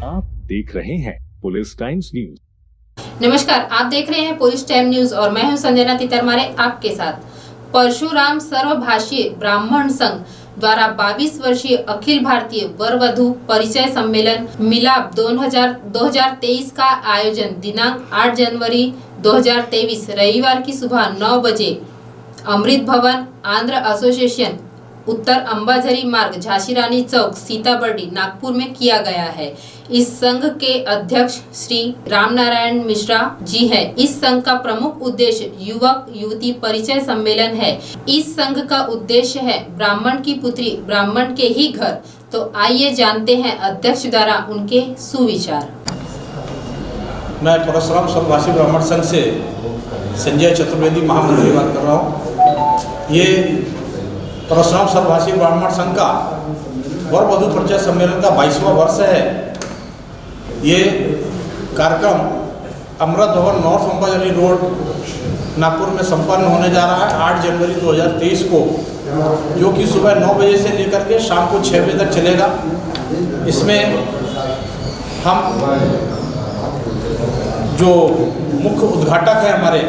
आप देख रहे हैं पुलिस टाइम्स न्यूज। नमस्कार, आप देख रहे हैं पुलिस टाइम न्यूज और मैं हूं संजना तितरमारे आपके साथ। परशुराम सर्वभाषीय ब्राह्मण संघ द्वारा 22 वर्षीय अखिल भारतीय वर वधु परिचय सम्मेलन मिलाप 2023 का आयोजन दिनांक 8 जनवरी 2023 रविवार की सुबह 9 बजे अमृत भवन आंध्र एसोसिएशन उत्तर अंबाझरी मार्ग झांसी रानी चौक सीताबर्डी नागपुर में किया गया है। इस संघ के अध्यक्ष श्री रामनारायण मिश्रा जी है। इस संघ का प्रमुख उद्देश्य युवक युवती परिचय सम्मेलन है। इस संघ का उद्देश्य है ब्राह्मण की पुत्री ब्राह्मण के ही घर। तो आइए जानते हैं अध्यक्ष द्वारा उनके सुविचार। मैं परशुराम सर्वभाषी ब्राह्मण संघ से संजय चतुर्वेदी महामंत्री बात कर रहा हूँ। ये परशुराम सर्वभाषी ब्राह्मण संघ का वर वधु परिचय सम्मेलन का 22वां वर्ष है। ये कार्यक्रम अमृत भवन नॉर्थ अंबाझरी रोड नागपुर में संपन्न होने जा रहा है 8 जनवरी 2023 को, जो कि सुबह 9 बजे से लेकर के शाम को 6 बजे तक चलेगा। इसमें हम जो मुख्य उद्घाटक है हमारे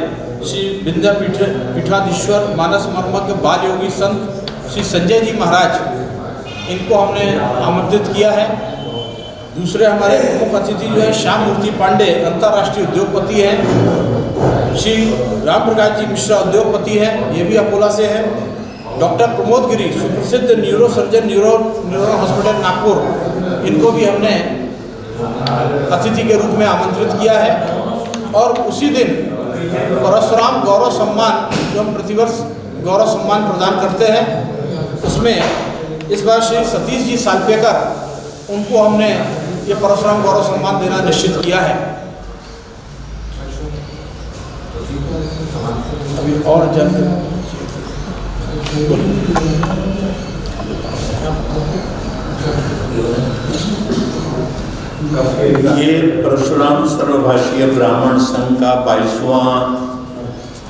श्री विद्यापीठाधीश्वर मानस मर्मज्ञ बाल योगी संत श्री संजय जी महाराज, इनको हमने आमंत्रित किया है। दूसरे हमारे प्रमुख अतिथि जो है श्याम मूर्ति पांडे अंतर्राष्ट्रीय उद्योगपति हैं। श्री राम प्रकाश जी मिश्रा उद्योगपति हैं, ये भी अकोला से हैं। डॉक्टर प्रमोद गिरी सुप्रसिद्ध neuro surgeon neuro hospital Nagpur, इनको भी हमने अतिथि के रूप में आमंत्रित किया है। और उसी दिन परशुराम गौरव सम्मान जो हम प्रतिवर्ष गौरव सम्मान प्रदान करते हैं, उसमें इस बार श्री सतीश जी सालपेकर, उनको हमने ये परशुराम गौरव सम्मान देना निश्चित किया है। अभी और ये परशुराम सर्वभाषीय ब्राह्मण संघ का 22वां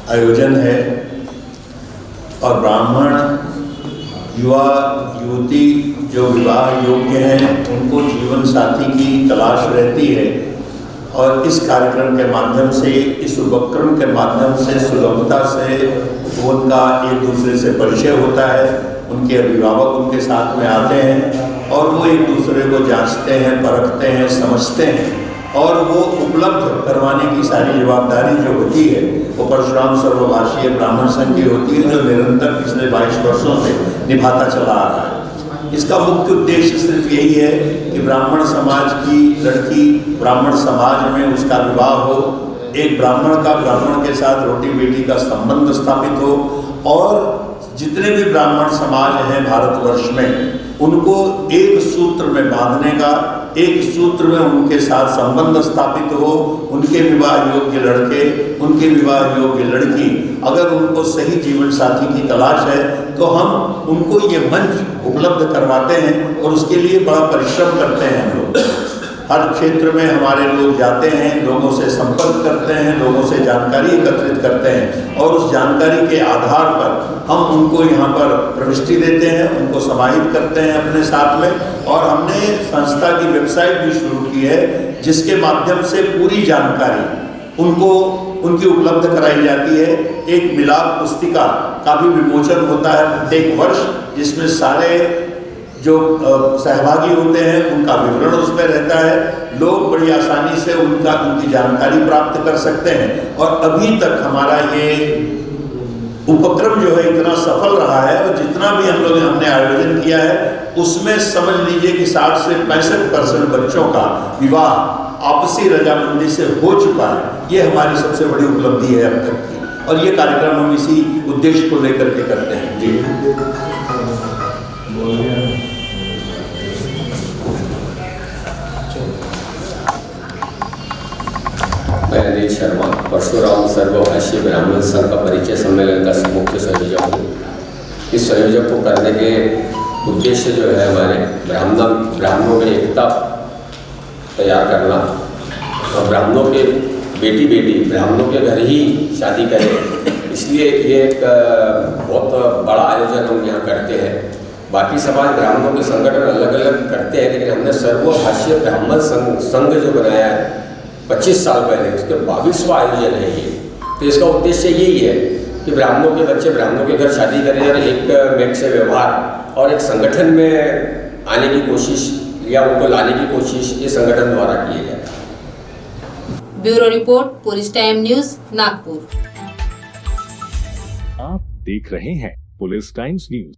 आयोजन है और ब्राह्मण युवा युवती जो विवाह योग्य हैं उनको जीवन साथी की तलाश रहती है। और इस कार्यक्रम के माध्यम से, इस उपक्रम के माध्यम से सुलभता से उनका एक दूसरे से परिचय होता है। उनके अभिभावक उनके साथ में आते हैं और वो एक दूसरे को जांचते हैं, परखते हैं, समझते हैं और वो उपलब्ध करवाने की सारी जवाबदारी जो होती है वो परशुराम सर्वभाषीय ब्राह्मण संघ की होती है, जो निरंतर पिछले 22 वर्षों से निभाता चला आ रहा है। इसका मुख्य उद्देश्य सिर्फ यही है कि ब्राह्मण समाज की लड़की ब्राह्मण समाज में उसका विवाह हो, एक ब्राह्मण का ब्राह्मण के साथ रोटी बेटी का संबंध स्थापित हो और जितने भी ब्राह्मण समाज हैं भारतवर्ष में उनको एक सूत्र में बांधने का, एक सूत्र में उनके साथ संबंध स्थापित हो। उनके विवाह योग्य लड़के, उनके विवाह योग्य लड़की, अगर उनको सही जीवन साथी की तलाश है तो हम उनको ये मंच उपलब्ध करवाते हैं और उसके लिए बड़ा परिश्रम करते हैं। हम लोग हर क्षेत्र में हमारे लोग जाते हैं, लोगों से संपर्क करते हैं, लोगों से जानकारी एकत्रित करते हैं और उस जानकारी के आधार पर हम उनको यहाँ पर प्रविष्टि देते हैं, उनको समाहित करते हैं अपने साथ में। और हमने संस्था की वेबसाइट भी शुरू की है जिसके माध्यम से पूरी जानकारी उनको उनकी उपलब्ध कराई जाती है। एक मिलाप पुस्तिका का भी विमोचन होता है प्रत्येक वर्ष, जिसमें सारे जो सहभागी होते हैं उनका विवरण उसमें रहता है। लोग बड़ी आसानी से उनकी जानकारी प्राप्त कर सकते हैं। और अभी तक हमारा ये उपक्रम जो है इतना सफल रहा है और जितना भी हमने आयोजन किया है उसमें समझ लीजिए कि 60 से 65% बच्चों का विवाह आपसी रजामंदी से हो चुका है। ये हमारी सबसे बड़ी उपलब्धि है अब तक की और ये कार्यक्रम हम इसी उद्देश्य को लेकर के करते हैं। जी मैं अनिल शर्मा परशुराम सर्वभाषीय ब्राह्मण संघ का परिचय सम्मेलन का मुख्य संयोजक हूँ। इस संयोजक को करने के उद्देश्य जो है हमारे ब्राह्मणों में एकता तैयार करना और ब्राह्मणों के बेटी ब्राह्मणों के घर ही शादी करें, इसलिए ये एक बहुत बड़ा आयोजन हम यहाँ करते हैं। बाकी समाज ब्राह्मणों के संगठन अलग अलग करते हैं, लेकिन हमने सर्वभाषीय ब्राह्मण संघ जो बनाया है 25 साल पहले, उसके 22वां आयोजन है ये। तो इसका उद्देश्य यही है कि ब्राह्मणों के बच्चे ब्राह्मणों के घर शादी करें और एक मेट से व्यवहार और एक संगठन में आने की कोशिश या उनको लाने की कोशिश इस संगठन द्वारा की जाए। Bureau report, police time news, Nagpur. आप देख रहे हैं पुलिस टाइम्स न्यूज।